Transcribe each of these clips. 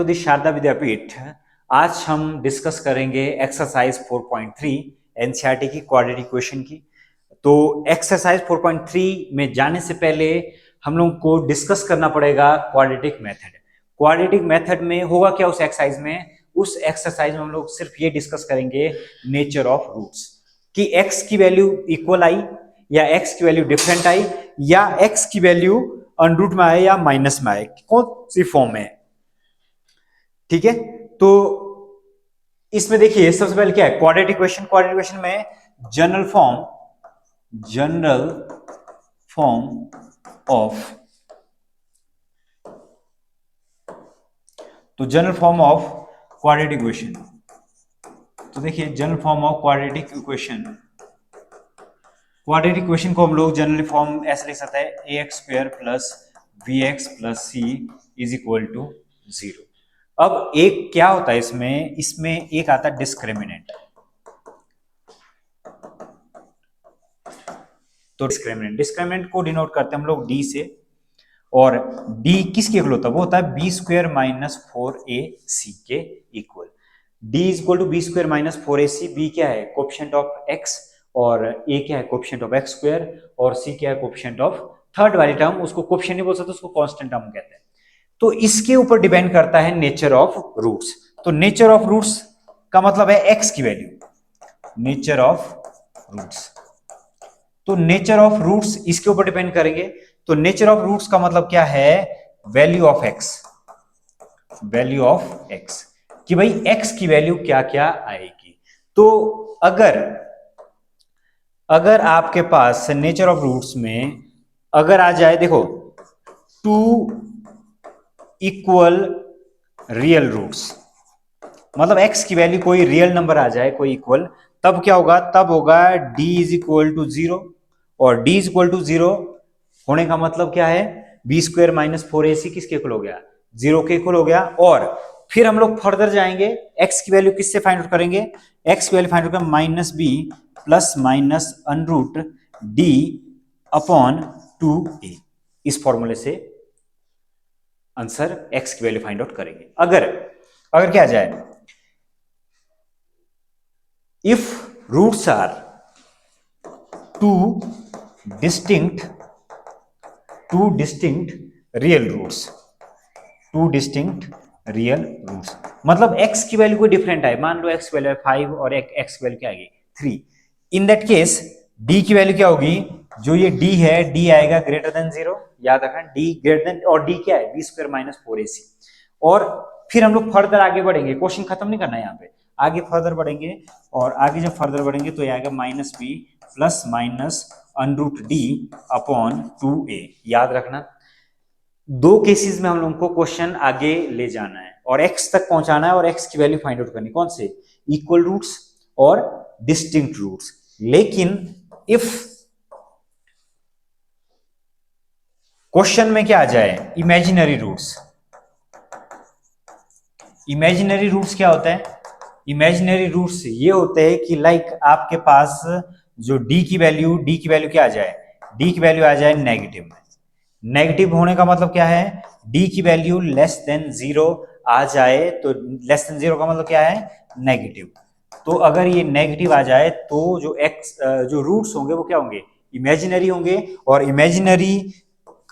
The Sharda विद्यापीठ। आज हम discuss करेंगे एक्सरसाइज 4.3 एनसीईआरटी की क्वाड्रेटिक इक्वेशन की। तो एक्सरसाइज 4.3 में जाने से पहले हम लोग को डिस्कस करना पड़ेगा क्वाड्रेटिक मेथड। क्वाड्रेटिक मेथड में होगा क्या उस एक्सरसाइज में? उस एक्सरसाइज में हम लोग सिर्फ ये डिस्कस करेंगे नेचर ऑफ रूट्स, कि x की वैल्यू इक्वल आई या x की वैल्यू डिफरेंट आई या x की वैल्यू अंडर रूट में आए या माइनस में आए, कौन सी फॉर्म में है। ठीक है, तो इसमें देखिए सबसे पहले क्या है, क्वाड्रेटिक इक्वेशन। क्वाड्रेटिक इक्वेशन में जनरल फॉर्म ऑफ, तो general form of quadratic equation, तो देखिए general form of quadratic equation, quadratic equation को हम लोग जनरल फॉर्म ऐसे लिख सकते हैं ax square plus bx plus c is equal to 0। अब एक क्या होता है इसमें एक आता है डिस्क्रिमिनेंट। तो डिस्क्रिमिनेंट को डिनोट करते हैं हम लोग d से, और d किसके इक्वल होता है? वो होता है बी स्क्वायर माइनस 4ac के equal. d is equal to B square minus 4ac। b क्या है? कोएफिशिएंट ऑफ x, और a क्या है? कोएफिशिएंट ऑफ x स्क्वायर, और c क्या है? कोएफिशिएंट ऑफ थर्ड वाली टर्म, उसको कोएफिशिएंट नहीं बोल सकते, उसको कांस्टेंट टर्म कहते हैं। तो इसके ऊपर डिपेंड करता है नेचर ऑफ रूट्स। तो नेचर ऑफ रूट्स का मतलब है x की वैल्यू, नेचर ऑफ रूट्स। तो नेचर ऑफ रूट्स इसके ऊपर डिपेंड करेंगे। तो नेचर ऑफ रूट्स का मतलब क्या है? Value of x, value of x, कि भाई x की वैल्यू क्या क्या आएगी। तो अगर आपके पास नेचर ऑफ रूट्स में अगर आ जाए, देखो 2 इक्वल रियल रूट्स, मतलब x की वैल्यू कोई रियल नंबर आ जाए, कोई इक्वल, तब क्या होगा? तब होगा d इज इक्वल टू 0, और d इज इक्वल टू 0 होने का मतलब क्या है? बी स्क्वायर माइनस 4ac किसके इक्वल हो गया? 0 के इक्वल हो गया। और फिर हम लोग फर्दर जाएंगे, x की वैल्यू किससे फाइंड आउट करेंगे? x की वैल्यू फाइंड आउट करेंगे minus B plus minus under root D upon 2a। इस फॉर्मूले से आंसर x की वैल्यू फाइंड आउट करेंगे। अगर क्या आ जाए, if roots are two distinct real roots, मतलब x की वैल्यू कोई डिफरेंट है, मान लो x की वैल्यू है 5 और x की वैल्यू क्या आएगी? 3। इन दैट केस d की वैल्यू क्या होगी? जो ये d है, d आएगा ग्रेटर देन 0, याद रखना d ग्रेटर देन, और d क्या है? B square minus 4ac। और फिर हम लोग फर्दर आगे बढ़ेंगे, क्वेश्चन खत्म नहीं करना है यहाँ पे, आगे फर्दर बढ़ेंगे, और आगे जब फर्दर बढ़ेंगे तो ये आएगा minus B plus minus under root D upon 2a। याद रखना, दो केसेस में हम लोगों को क्वेश्चन आगे ले जाना है और x तक पहुंचाना है, और x की वैल्यू फाइंड आउट करनी। कौन से? इक्वल रूट्स और डिस्टिंक्ट रूट्स। लेकिन इफ क्वेश्चन में क्या आ जाए? Imaginary roots. इमेजिनरी रूट्स क्या होता है? इमेजिनरी रूट्स ये होते हैं कि लाइक आपके पास जो d की वैल्यू क्या आ जाए? d की वैल्यू आ जाए नेगेटिव में। नेगेटिव होने का मतलब क्या है? d की वैल्यू लेस देन 0 आ जाए, तो लेस देन 0 का मतलब क्या है? नेगेटिव। तो अगर ये नेगेटिव आ जाए तो जो रूट्स होंगे वो क्या होंगे? इमेजिनरी होंगे। और इमेजिनरी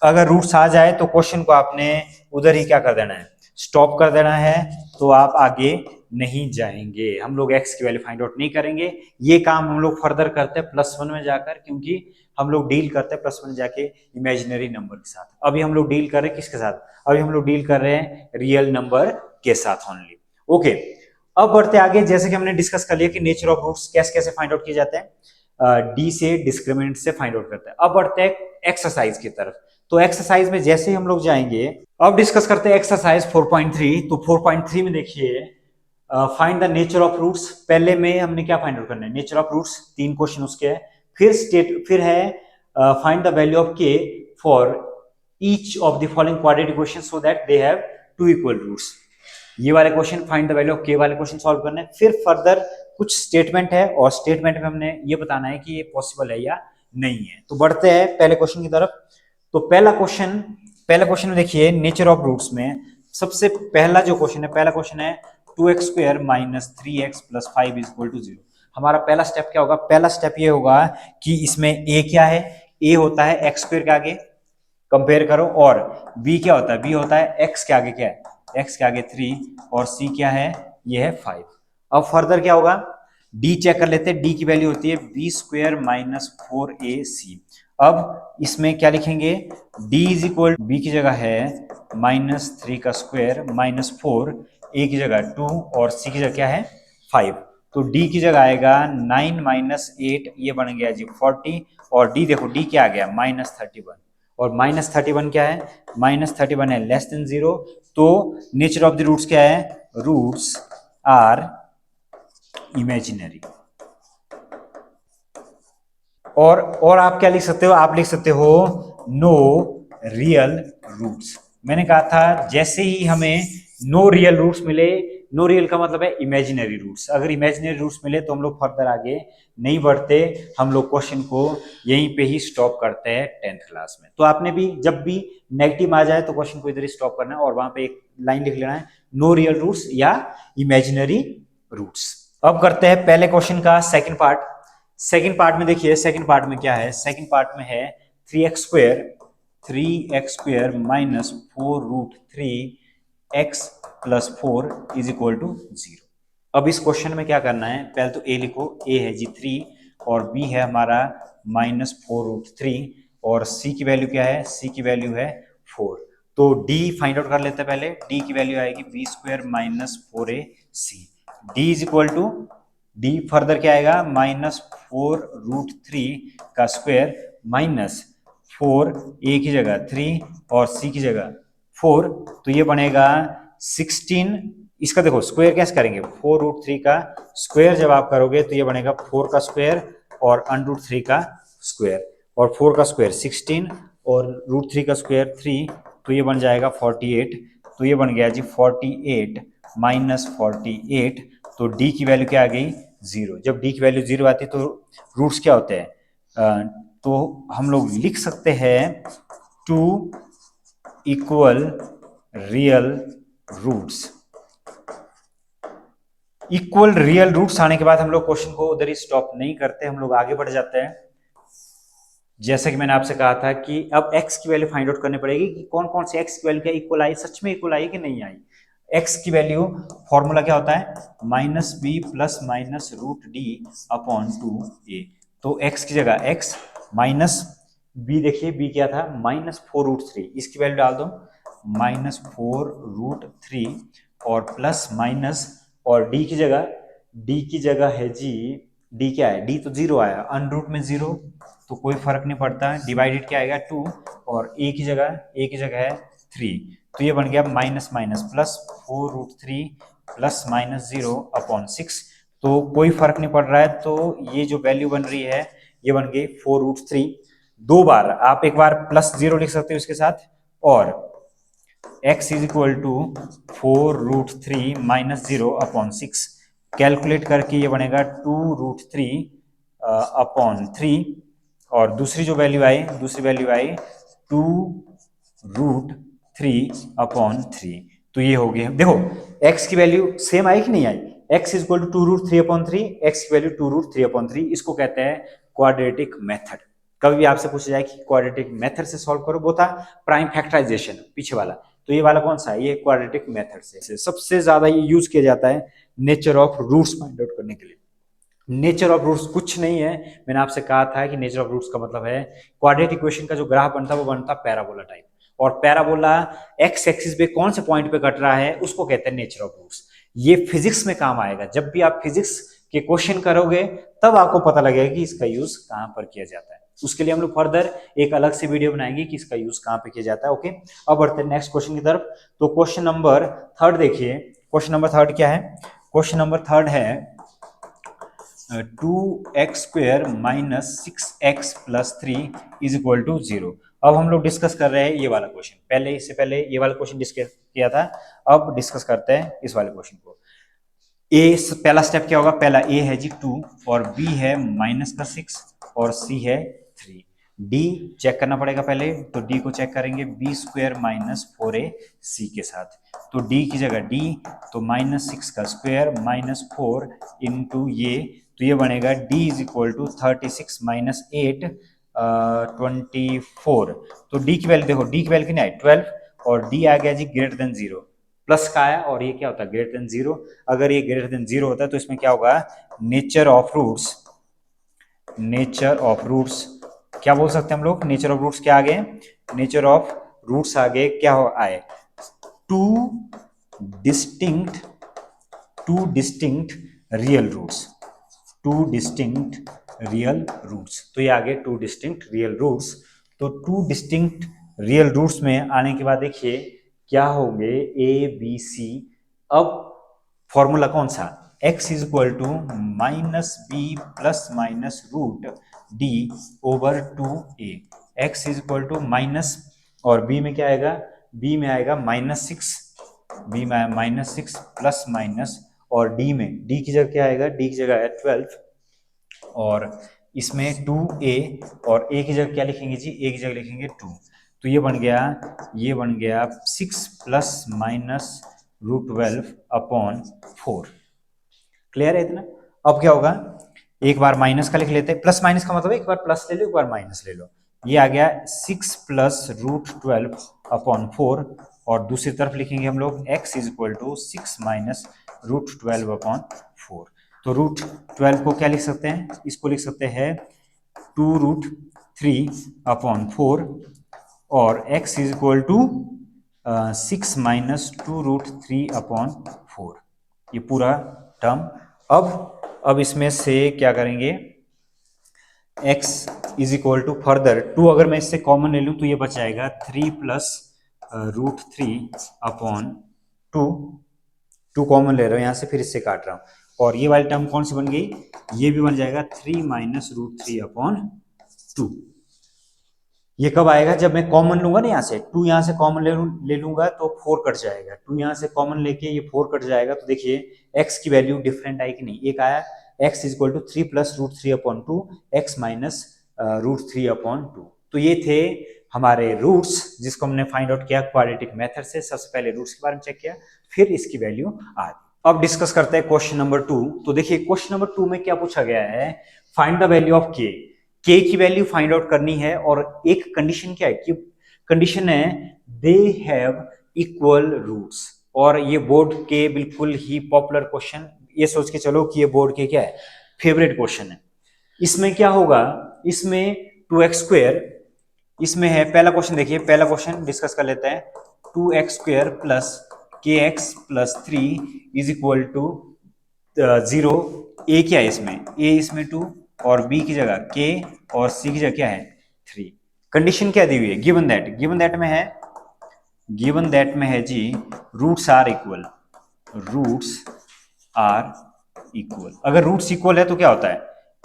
अगर रूट्स आ जाए तो क्वेश्चन को आपने उधर ही क्या कर देना है? स्टॉप कर देना है, तो आप आगे नहीं जाएंगे। हम लोग x की वैल्यू फाइंड आउट नहीं करेंगे। ये काम हम लोग फर्दर करते हैं +1 में जाकर, क्योंकि हम लोग डील करते हैं +1 में जाके इमेजिनरी नंबर के साथ। अभी हम लोग डील कर रहे हैं किसके साथ? अभी हम लोग डील कर रहे हैं रियल नंबर के साथ ओनली। ओके, अब बढ़ते आगे। जैसे कि हमने डिस्कस कर लिया कि नेचर ऑफ रूट्स कैसे कैसे फाइंड आउट किए जाते हैं, डी से डिस्क्रिमिनेंट से फाइंड आउट करते हैं। अब बढ़ते हैं एक्सरसाइज की तरफ। तो एक्सरसाइज में जैसे ही हम लोग जाएंगे, अब डिस्कस करते हैं एक्सरसाइज 4.3। तो 4.3 में देखिए find the nature of roots. पहले में हमने क्या फाइंड आउट करना है? नेचर ऑफ रूट्स, 3 क्वेश्चन उसके है। फिर है find the value of k for each of the following quadratic equation so that they have 2 equal roots. ये वाले question find the value of k वाले क्वेश्चन सॉल्व करना है। फिर फर्दर कुछ स्टेटमेंट है, और स्टेटमेंट में हमने ये बताना है कि ये पॉसिबल है या नहीं है। तो बढ़ते हैं पहले क्वेश्चन की तरफ। तो पहला क्वेश्चन में देखिए नेचर ऑफ रूट्स में सबसे पहला जो क्वेश्चन है, पहला क्वेश्चन है 2x² minus 3x plus 5 is equal to 0। हमारा पहला स्टेप क्या होगा? पहला स्टेप ये होगा कि इसमें a क्या है? a होता है x² के आगे, कंपेयर करो, और b क्या होता है? b होता है x के आगे, क्या है? x के आगे 3, और c क्या है? ये है 5। अब फर्दर क्या होगा? d चेक कर लेते हैं। d की वैल्यू होती है b² माइनस 4ac। अब इसमें क्या लिखेंगे? d इज इक्वल, b की जगह है -3 का स्क्वायर माइनस 4, a की जगह 2 और c की जगह क्या है? 5। तो d की जगह आएगा 9 माइनस 8, ये बन गया जी 40, और d देखो d क्या आ गया? -31, और -31 क्या है? -31 है लेस देन 0। तो नेचर ऑफ द रूट्स क्या है? Roots are imaginary. और आप क्या लिख सकते हो? आप लिख सकते हो नो रियल रूट्स। मैंने कहा था जैसे ही हमें नो रियल रूट्स मिले, नो रियल का मतलब है इमेजिनरी रूट्स, अगर इमेजिनरी रूट्स मिले तो हम लोग फर्दर आगे नहीं बढ़ते, हम लोग क्वेश्चन को यहीं पे ही स्टॉप करते हैं 10th क्लास में। तो आपने भी जब भी नेगेटिव आ जाए तो क्वेश्चन को इधर ही स्टॉप करना है और वहां पे एक लाइन लिख लेना है, नो रियल रूट्स या इमेजिनरी रूट्स। अब करते हैं पहले क्वेश्चन का सेकंड पार्ट। सेकंड पार्ट में देखिए, सेकंड पार्ट में क्या है? सेकंड पार्ट में है 3x² minus 4√3x plus 4 is equal to 0। अब इस क्वेश्चन में क्या करना है? पहले तो a लिखो, a है जी 3 और b है हमारा -4√3, और c की वैल्यू क्या है? c की वैल्यू है 4। तो d फाइंड आउट कर लेते हैं पहले। d की वैल्यू आएगी b² minus 4ac। d is equal to, d further क्या आएगा? -4√3 का स्क्वायर माइनस 4, a की जगह 3 और c की जगह 4, तो ये बनेगा 16। इसका देखो स्क्वायर कैसे करेंगे? 4√3 का स्क्वायर जब आप करोगे तो ये बनेगा 4 का स्क्वायर और √3 का स्क्वायर, और 4 का स्क्वायर 16 और √3 का स्क्वायर 3, तो ये बन जाएगा 48। तो ये बन गया जी 48 माइनस 48। तो d की वैल्यू क्या आ गई? 0। जब d की वैल्यू 0 आती है तो रूट्स क्या होते हैं? तो हम लोग लिख सकते हैं 2 equal real roots. Equal real roots आने के बाद हम लोग क्वेश्चन को उधर ही स्टॉप नहीं करते, हम लोग आगे बढ़ जाते हैं। जैसे कि मैंने आपसे कहा था कि अब x की वैल्यू फाइंड आउट करनी पड़ेगी कि कौन कौन से x की वैल्यू क्या इक्वल आई, सच में इक्वल आई कि नहीं आई। x की वैल्यू फॉर्मूला क्या होता है? -b plus minus √d upon 2a। तो x की जगह x माइनस b, देखिए b क्या था? -4√3, इसकी वैल्यू डाल दो -4√3 और प्लस माइनस, और d की जगह है जी, d क्या है? d तो 0 आया, अनरूट में 0 तो कोई फर्क नहीं पड़ता, डिवाइडेड क्या आएगा? 2, और a की जगह है 3, तो ये बन गया minus minus plus 4√3 plus minus 0 upon 6, तो कोई फर्क नहीं पड़ रहा है। तो ये जो वैल्यू बन रही है ये बन गई 4√3। दो बार आप एक बार प्लस 0 लिख सकते हो इसके साथ, और x is equal to 4√3 minus 0 upon 6, calculate करके ये बनेगा 2√3 अपॉन 3, और दूसरी जो वैल्यू आई, दूसरी वैल्यू आई 2√3 अपॉन 3। तो ये हो गया, देखो x की वैल्यू सेम आई कि नहीं आई? x is equal to 2√3 upon 3, x की वैल्यू 2√3 अपॉन 3। इसको कहते हैं क्वाड्रेटिक मेथड। कभी भी आपसे पूछा जाए कि क्वाड्रेटिक मेथड से सॉल्व करो, वो था प्राइम फैक्टराइजेशन पीछे वाला, तो ये वाला कौन सा है? ये क्वाड्रेटिक मेथड से सबसे ज्यादा ये यूज किया जाता है nature of roots find out करने के लिए। नेचर ऑफ रूट्स कुछ नहीं है, मैंने आपसे कहा था कि नेचर ऑफ रूट्स का मतलब है क्वाड्रेटिक इक्वेशन का जो ग्राफ बनता है वो बनता पैराबोला टाइप, और पैराबोला एक्स एक्सिस पे कौन से पॉइंट पे कट रहा है उसको कहते हैं नेचर ऑफ रूट्स। ये फिजिक्स में काम आएगा, जब भी आप फिजिक्स के क्वेश्चन करोगे तब आपको पता लगेगा कि इसका यूज कहां पर किया जाता है। उसके लिए हम लोग फर्दर एक अलग से वीडियो बनाएंगे कि इसका यूज कहां पे किया जाता है। ओके, अब बढ़ते हैं नेक्स्ट क्वेश्चन की तरफ। तो क्वेश्चन नंबर थर्ड देखिए, क्वेश्चन नंबर थर्ड क्या है? क्वेश्चन नंबर थर्ड है 2x² minus 6x plus 3 is equal to 0। अब हम लोग डिस्कस कर रहे हैं ये वाला क्वेश्चन, पहले इससे पहले ये वाला क्वेश्चन डिस्कस किया था, अब डिस्कस करते हैं इस वाले क्वेश्चन को। ए पहला स्टेप क्या होगा? पहला ए है जी 2 और बी है -6 और सी है 3। डी चेक करना पड़ेगा पहले, तो डी को चेक करेंगे बी स्क्वायर माइनस 4ac के साथ। तो डी की जगह डी, तो -6 का स्क्वायर -4 इंटू ये, तो ये बनेगा D is equal to 36 minus 8 24। तो डी की वैल्यू देखो, डी की वैल्यू कितनी आई 12, और डी आ गया जी ग्रेटर देन 0, प्लस का आया, और ये क्या होता है ग्रेटर देन 0। अगर ये ग्रेटर देन 0 होता है तो इसमें क्या होगा, nature of roots, nature of roots क्या बोल सकते हैं हम लोग, नेचर ऑफ रूट्स क्या आ गए, नेचर ऑफ रूट्स आगे क्या हो आए, two distinct, two distinct real roots, two distinct real roots. तो ये आगे टू डिस्टिंक्ट रियल रूट्स। तो टू डिस्टिंक्ट रियल रूट्स में आने के बाद देखिए क्या होंगे, ए बी सी। अब फॉर्मूला कौन सा, x is equal to minus B plus minus root D over 2a। x is equal to minus, और b में क्या आएगा, b में आएगा -6, b में -6 प्लस माइनस, और d में, d की जगह क्या आएगा, d की जगह है 12, और इसमें 2a, और a की जगह क्या लिखेंगे जी, a की जगह लिखेंगे 2। तो ये बन गया, ये बन गया 6 plus minus root 12 upon 4। Clear है इतना। अब क्या होगा, एक बार माइनस का लिख लेते हैं, प्लस माइनस का मतलब एक बार प्लस ले लो एक बार माइनस ले लो। ये आ गया 6 प्लस रूट 12 अपॉन 4, और दूसरी तरफ लिखेंगे हम लोग x is equal to 6 minus root 12 upon 4। तो रूट 12 को क्या लिख सकते हैं, इसको लिख सकते हैं 2 रूट 3 अपॉन 4, और x is equal to 6 minus 2 root 3 upon 4, ये पूरा टर्म। अब इसमें से क्या करेंगे, x is equal to further 2, अगर मैं इससे कॉमन ले लूं तो ये बच जाएगा 3 प्लस रूट 3 अपॉन 2, 2 कॉमन ले रहा हूं यहां से, फिर इससे काट रहा हूं, और ये वाली टर्म कौन सी बन गई, ये भी बन जाएगा 3 माइनस रूट 3 अपॉन 2। ये कब आएगा, जब मैं कॉमन लूंगा ना, यहाँ से 2 यहाँ से कॉमन ले लूंगा तो 4 कट जाएगा, 2 यहाँ से कॉमन लेके ये 4 कट जाएगा। तो देखिए x की वैल्यू डिफरेंट आई कि नहीं, एक आया x is equal to 3 plus root 3 upon 2, x minus root 3 upon 2। तो ये थे हमारे रूट्स जिसको हमने फाइंड आउट किया क्वाड्रेटिक मेथड से। सबसे पहले रूट्स के बारे में चेक किया, फिर इसकी वैल्यू आ गई। अब डिस्कस करते हैं क्वेश्चन नंबर 2। तो देखिए क्वेश्चन नंबर 2 में क्या पूछा गया है, find the value of k की वैल्यू फाइंड आउट करनी है, और एक कंडीशन क्या है कि कंडीशन है दे हैव इक्वल रूट्स। और ये बोर्ड के बिल्कुल ही पॉपुलर क्वेश्चन, ये सोच के चलो कि ये बोर्ड के क्या है फेवरेट क्वेश्चन है। इसमें क्या होगा, इसमें 2x स्क्वायर, इसमें है पहला क्वेश्चन, देखिए पहला क्वेश्चन डिस्कस कर लेते हैं, 2x square plus kx plus 3 is equal to 0। A क्या है इसमें, ए इसमें 2, और b की जगह k, और c की जगह क्या है 3। कंडीशन क्या दी हुई है, गिवन दैट में है, गिवन दैट में है जी roots are equal, roots are equal. अगर रूट्स इक्वल है तो क्या होता है,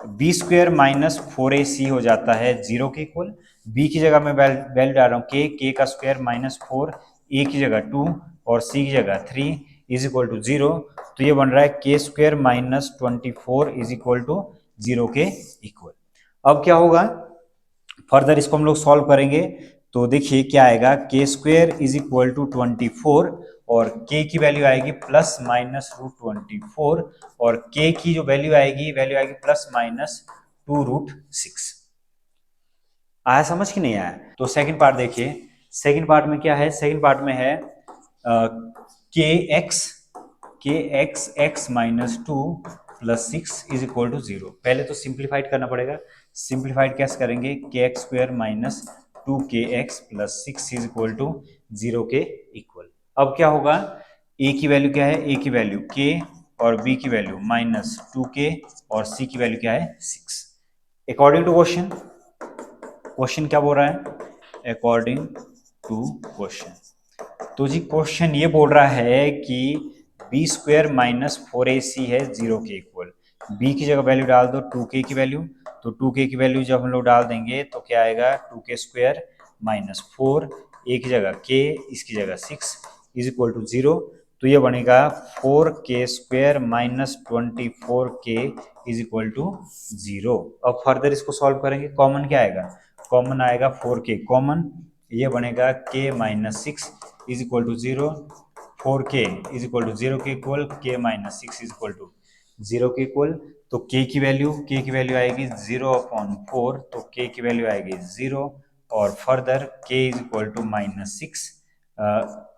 बी स्क्वायर माइनस 4ac हो जाता है 0 के इक्वल। b की जगह मैं वैल्यू डाल रहा हूँ k का स्क्वायर माइनस 4, a की जगह 2 और c की जगह 3 इज इक्वल टू 0। तो ये बन रहा है k square minus 24 is equal to 0 के इक्वल। अब क्या होगा, फर्दर इसको हम लोग सॉल्व करेंगे, तो देखिए क्या आएगा, k square is equal to 24, और k की वैल्यू आएगी प्लस माइनस रूट 24, और k की जो वैल्यू आएगी प्लस माइनस 2 रूट 6। आया समझ कि नहीं आया। तो सेकंड पार्ट देखिए, सेकंड पार्ट में क्या है, सेकंड पार्ट में है kx x minus 2 plus 6 is equal to 0। पहले तो सिंप्लीफाइड करना पड़ेगा, सिंप्लीफाइड कैसे करेंगे, kx square minus 2kx plus 6 is equal to 0 के इक्वल। अब क्या होगा, a की वैल्यू क्या है, a की वैल्यू k, और b की वैल्यू माइनस 2k, और c की वैल्यू क्या है 6। अकॉर्डिंग टू क्वेश्चन, क्वेश्चन क्या बोल रहा है, अकॉर्डिंग टू क्वेश्चन, तो जी क्वेश्चन ये बोल रहा है कि बी स्क्वायर माइनस 4ac है 0 के इक्वल। b की जगह वैल्यू डाल दो 2k की वैल्यू, तो 2k की वैल्यू जब हम लोग डाल देंगे तो क्या आएगा, 2k स्क्वायर माइनस 4, a की जगह k, इसकी जगह 6 इज इक्वल टू 0। तो ये बनेगा 4k square minus 24k is equal to 0। अब फर्दर इसको सॉल्व करेंगे, कॉमन क्या आएगा, कॉमन आएगा 4k कॉमन, ये बनेगा k minus six is equal to 0, 4k is equal to 0 के equal, k minus six is equal to 0 के इक्वल, तो k की वैल्यू आएगी 0/4, तो k की वैल्यू आएगी 0, और further k is equal to minus six,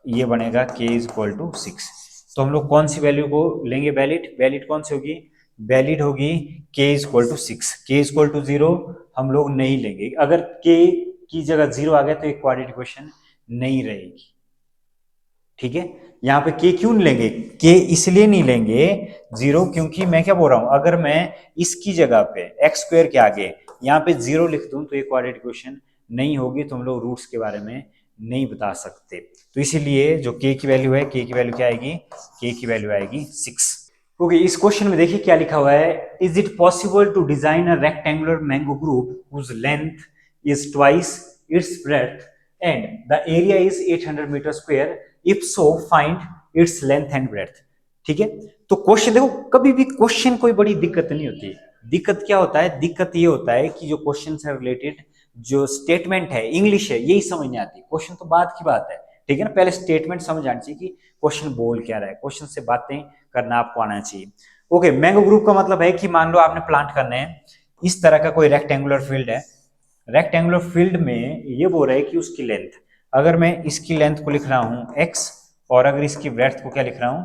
ये बनेगा k इज इक्वल टू 6। तो हम लोग कौन सी वैल्यू को लेंगे वैलिड कौन सी होगी, वैलिड होगी k is equal to 6, k is equal to 0 हम लोग नहीं लेंगे, अगर k की जगह 0 आ गया तो एक क्वाड्रेटिक इक्वेशन नहीं रहेगी, ठीक है। यहाँ पे k क्यों नहीं लेंगे, k इसलिए नहीं लेंगे 0, क्योंकि मैं क्या बोल रहा हूं, अगर मैं इसकी जगह पे एक्स स्क्वायर के आगे यहाँ पे 0 लिख दूं तो एक क्वाड्रेटिक इक्वेशन नहीं होगी, तो हम लोग रूट्स के बारे में नहीं बता सकते, तो इसीलिए जो k की वैल्यू है, k की वैल्यू क्या आएगी, k की वैल्यू आएगी 6। ओके, इस क्वेश्चन में देखिए क्या लिखा हुआ है, is it possible to design a rectangular mango group whose length is twice its breadth and the area is 800 metre square, if so find its length and breadth. ठीक है, तो क्वेश्चन देखो, कभी भी क्वेश्चन कोई बड़ी दिक्कत नहीं होती, दिक्कत क्या होता है, दिक्कत ये होता है कि जो क्वेश्चन से रिलेटेड जो स्टेटमेंट है, इंग्लिश है, यही समझ नहीं आती, क्वेश्चन तो बात की बात है, ठीक है ना, पहले स्टेटमेंट समझ आनी चाहिए कि क्वेश्चन बोल क्या रहा है, क्वेश्चन से बातें करना आपको आना चाहिए। ओके, मैंगो ग्रुप का मतलब है कि मान लो आपने प्लांट करने हैं, इस तरह का कोई रेक्टेंगुलर फील्ड है, रेक्टेंगुलर फील्ड में ये बोल रहा है कि उसकी लेंथ, अगर मैं इसकी लेंथ को लिख रहा हूं x और अगर इसकी ब्रेड्थ को क्या लिख रहा हूं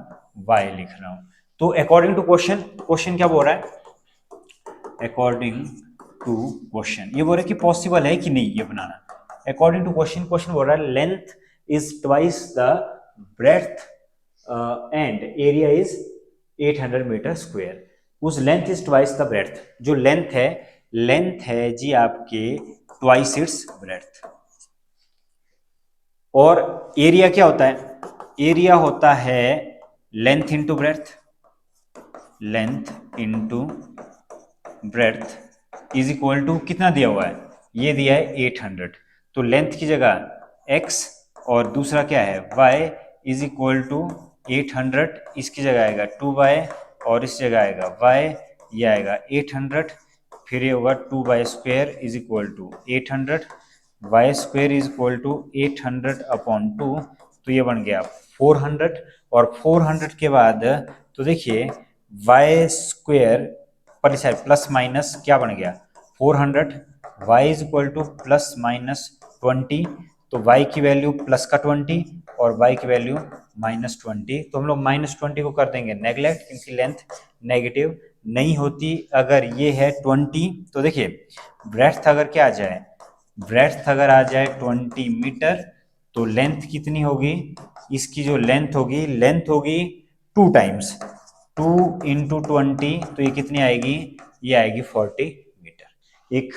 y लिख रहा हूं, तो अकॉर्डिंग टू क्वेश्चन, क्वेश्चन क्या बोल रहा है, अकॉर्डिंग टू क्वेश्चन ये बोल रहा है कि पॉसिबल है कि नहीं ये बनाना, अकॉर्डिंग टू क्वेश्चन, क्वेश्चन बोल रहा है length is twice the breadth and area is 800 metre square, उस length is twice the breadth, जो लेंथ है जी आपके ट्वाइस इट्स ब्रेड्थ, और एरिया क्या होता है, एरिया होता है length into breadth, length into breadth is equal to कितना दिया हुआ है, ये दिया है 800, तो लेंथ की जगह x और दूसरा क्या है y इज इक्वल टू 800, इसकी जगह आएगा 2y और इस जगह आएगा y, ये आएगा 800, फिर ये होगा 2y square is equal to 800, y square is equal to 800 upon 2, तो ये बन गया 400, और 400 के बाद तो देखिए वाई स्क्वेयर पर साइड प्लस माइनस क्या बन गया 400, वाई is equal to plus minus 20, तो y की वैल्यू प्लस का 20 और y की वैल्यू माइनस 20, तो हम लोग माइनस 20 को कर देंगे नेगलेक्ट, क्योंकि लेंथ नेगेटिव नहीं होती, अगर ये है 20 तो देखिए ब्रेड्थ अगर क्या आ जाए, ब्रेड्थ अगर आ जाए 20 मीटर, तो लेंथ कितनी होगी, इसकी जो लेंथ होगी 2 टाइम्स 2 इंटू 20, तो ये कितनी आएगी, ये आएगी 40 मीटर, एक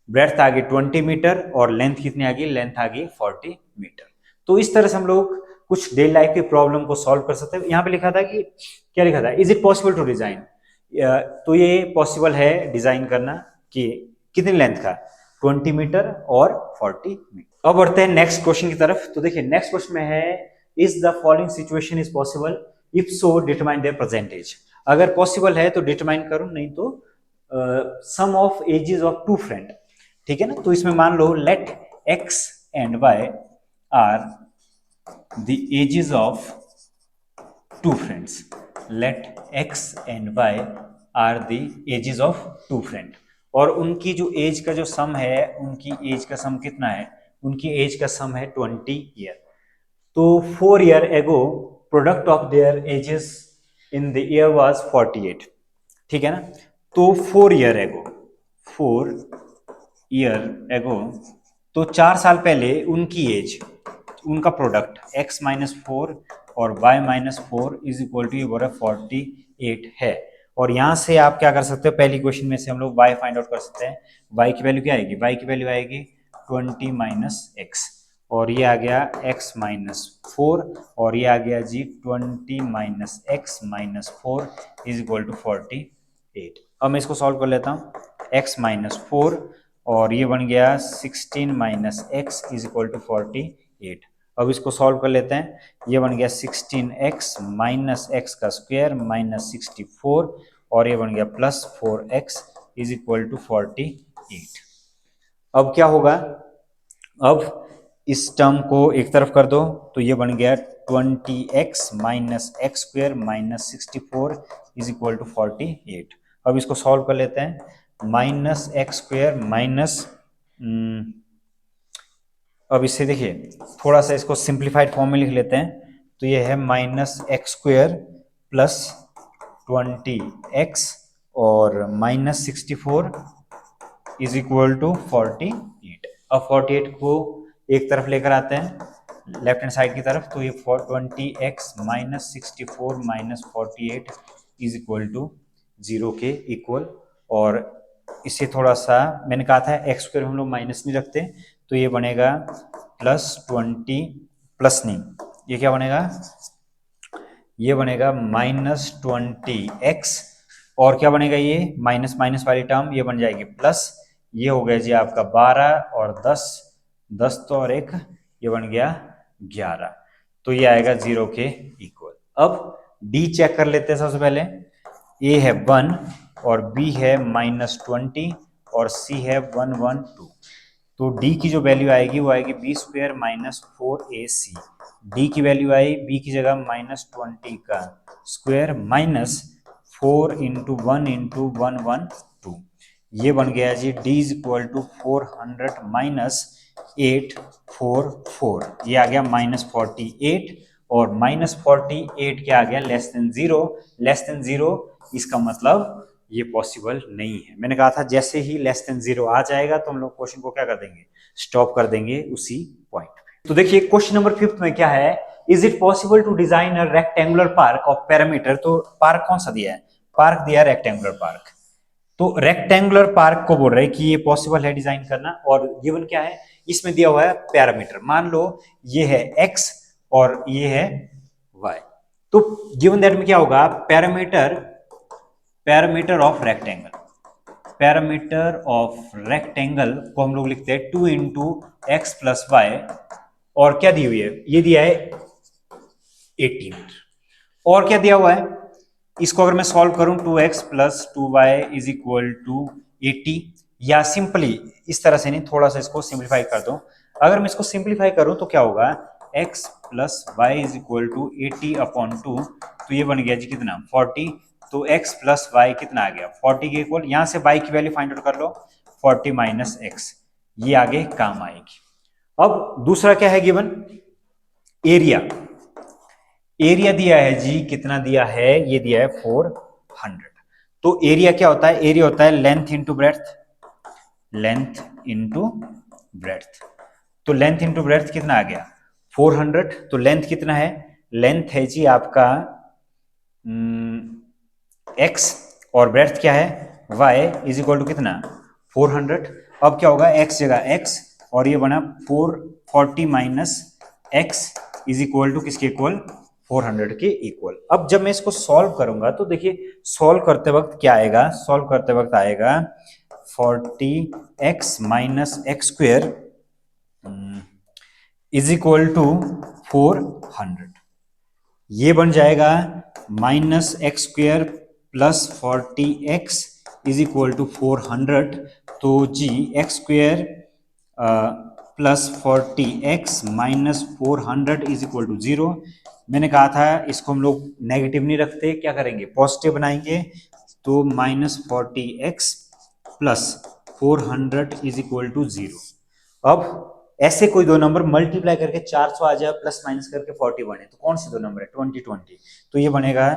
ब्रेड्थ आ गई 20 मीटर और लेंथ कितनी आ गई, लेंथ आ गई 40 मीटर। तो इस तरह से हम लोग कुछ डेली लाइफ की प्रॉब्लम को सॉल्व कर सकते हैं। यहाँ पे लिखा था कि क्या लिखा था, is it possible to design, तो ये पॉसिबल है डिजाइन करना, कि कितनी लेंथ का 20 मीटर और 40 मीटर। अब बढ़ते हैं नेक्स्ट क्वेश्चन की तरफ, तो देखिए नेक्स्ट क्वेश्चन में है, is the following situation is possible, if so determine their percentage, अगर पॉसिबल है तो डिटरमाइन करो, नहीं तो sum of ages of two friend, ठीक है ना, तो इसमें मान लो let x and y are the ages of two friends, let x and y are the ages of two friend, और उनकी जो एज का जो सम है, उनकी एज का सम कितना है, उनकी एज का सम है 20 ईयर, तो 4 year ago product of their edges in the year was 48, ठीक है ना, तो 4 ईयर एगो, तो 4 साल पहले उनकी एज, उनका प्रोडक्ट x माइनस 4 और y minus 4 is equal to 48 है, और यहां से आप क्या कर सकते हो, पहली क्वेश्चन में से हम लोग y फाइंड आउट कर सकते हैं, y की वैल्यू क्या आएगी, y की वैल्यू आएगी 20 माइनस एक्स, और ये आ गया x माइनस 4 और ये आ गया जी 20 minus x minus 4 is equal to 48। अब मैं इसको सॉल्व कर लेता हूँ, x माइनस 4 और ये बन गया 16 minus x is equal to 48। अब इसको सॉल्व कर लेते हैं, ये बन गया 16x माइनस एक्स का स्क्वायर माइनस 64 और ये बन गया plus 4x is equal to 48। अब क्या होगा, अब इस टर्म को एक तरफ कर दो तो ये बन गया 20x minus x square minus 64 is equal to 48। अब इसको सॉल्व कर लेते हैं। माइनस एक्स स्क्वेयर माइनस, अब इससे देखिए थोड़ा सा इसको सिंप्लीफाइड फॉर्म में लिख लेते हैं, तो ये है minus x square plus 20x और माइनस 64 इज इक्वल टू 48। अब 48 को एक तरफ लेकर आते हैं लेफ्ट हैंड साइड की तरफ, तो ये 20x minus 64 minus 48 is equal to 0 के इक्वल। और इससे थोड़ा सा मैंने कहा था एक्स स्क्वायर हम लोग माइनस नहीं रखते, तो ये बनेगा प्लस 20, प्लस नहीं, ये क्या बनेगा, ये बनेगा माइनस 20x और क्या बनेगा, ये माइनस माइनस वाली टर्म ये बन जाएगी प्लस, ये हो गया जी आपका 12 और 10, 10 तो और एक, ये बन गया 11, तो ये आएगा 0 के इक्वल। अब d चेक कर लेते हैं सबसे पहले। a है 1 और b है माइनस 20 और c है 112, तो d की जो वैल्यू आएगी वो आएगी B square minus 4ac। d की वैल्यू आई b की जगह माइनस 20 का स्क्वायर माइनस 4 इंटू 1 इंटू 112, ये बन गया जी d is equal to 400 minus 844, ये आ गया माइनस 48 और माइनस 48 क्या आ गया, less than zero. Less than zero इसका मतलब ये पॉसिबल नहीं है। मैंने कहा था जैसे ही लेस देन जीरो आ जाएगा तो हम लोग क्वेश्चन को क्या कर देंगे, स्टॉप कर देंगे उसी पॉइंट पे। तो देखिए क्वेश्चन नंबर 5 में क्या है, is it possible to design a rectangular park of parameter. तो पार्क कौन सा दिया है, पार्क दिया है रेक्टेंगुलर पार्क, तो रेक्टेंगुलर पार्क को बोल रहे हैं कि ये पॉसिबल है डिजाइन करना। और गिवन क्या है, इसमें दिया हुआ है पैरामीटर, मान लो ये है x और ये है y, तो गिवन दैट में क्या होगा, parameter, parameter of rectangle, parameter of rectangle को हम लोग लिखते हैं 2 इंटू एक्स प्लस वाई, और क्या दी हुई है, ये दिया है 18 और क्या दिया हुआ है, इसको अगर मैं सॉल्व करूं 2x plus 2y is equal to 80, या सिंपली इस तरह से नहीं, थोड़ा सा इसको सिंप्लीफाई कर दो। अगर मैं इसको सिंप्लीफाई करूं तो क्या होगा, x plus y is equal to 80 upon 2, तो ये बन गया जी कितना 40, तो x प्लस वाई कितना आ गया 40 के इक्वल। यहां से y की वैल्यू फाइंड आउट कर लो, 40 माइनस एक्स, ये आगे काम आएगी। अब दूसरा क्या है गिवन, एरिया, एरिया दिया है जी, कितना दिया है, ये दिया है 400। तो एरिया क्या होता है, एरिया होता है length into breadth, length into breadth, तो लेंथ इंटू ब्रेड्थ कितना आ गया 400, तो लेंथ कितना है, लेंथ है जी आपका x और ब्रेड्थ क्या है y इज इक्वल टू कितना 400। अब क्या होगा, x जगह x और ये बना 440 minus x is equal to किसके इक्वल, 400 के इक्वल। अब जब मैं इसको सॉल्व करूंगा तो देखिए सॉल्व करते वक्त क्या आएगा, सॉल्व करते वक्त आएगा 40x minus x square is equal to 400, ये बन जाएगा minus x square plus 40x is equal to 400, तो जी x square plus 40x minus 400 is equal to 0। मैंने कहा था इसको हम लोग नेगेटिव नहीं रखते, क्या करेंगे पॉजिटिव बनाएंगे, तो minus 40x plus 400 is equal to 0। अब ऐसे कोई दो नंबर मल्टीप्लाई करके 400 आ जाए प्लस माइनस करके 40 बने, तो कौन से दो नंबर है 20 20, तो ये बनेगा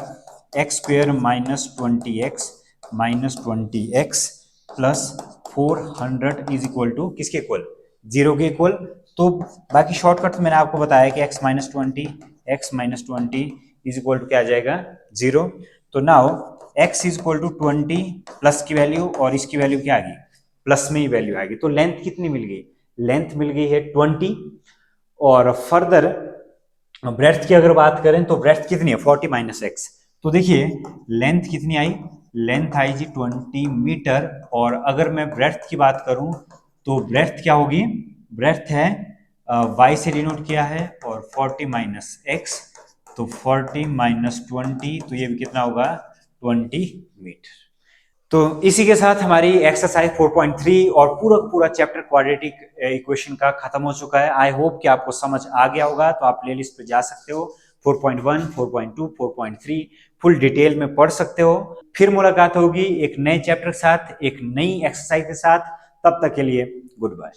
x square minus 20x minus 20x plus 400 is equal to किसके इक्वल, 0 के इक्वल। तो बाकी शॉर्टकट मैंने आपको बताया कि x minus 20, x minus 20 is equal to क्या आ जाएगा 0। तो now x is equal to 20 plus की वैल्यू और इसकी वैल्यू क्या आ गई, प्लस में ही वैल्यू आएगी, तो लेंथ कितनी मिल गई, लेंथ मिल गई है 20। और फर्दर ब्रेड्थ की अगर बात करें तो ब्रेड्थ कितनी है 40 माइनस एक्स, तो देखिए लेंथ कितनी आई, लेंथ आई जी 20 मीटर। और अगर मैं ब्रेड्थ की बात करूं तो ब्रेड्थ क्या होगी, ब्रेड्थ है y से डिनोट किया है और 40 माइनस एक्स, तो 40 माइनस 20, तो ये भी कितना होगा 20 मीटर। तो इसी के साथ हमारी एक्सरसाइज 4.3 और पूरा पूरा चैप्टर क्वाड्रेटिक इक्वेशन का खत्म हो चुका है। आई होप कि आपको समझ आ गया होगा। तो आप प्लेलिस्ट पे जा सकते हो, 4.1, 4.2, 4.3 फुल डिटेल में पढ़ सकते हो। फिर मुलाकात होगी एक नए चैप्टर के साथ, एक नई एक्सरसाइज के साथ। तब तक के लिए गुड बाय।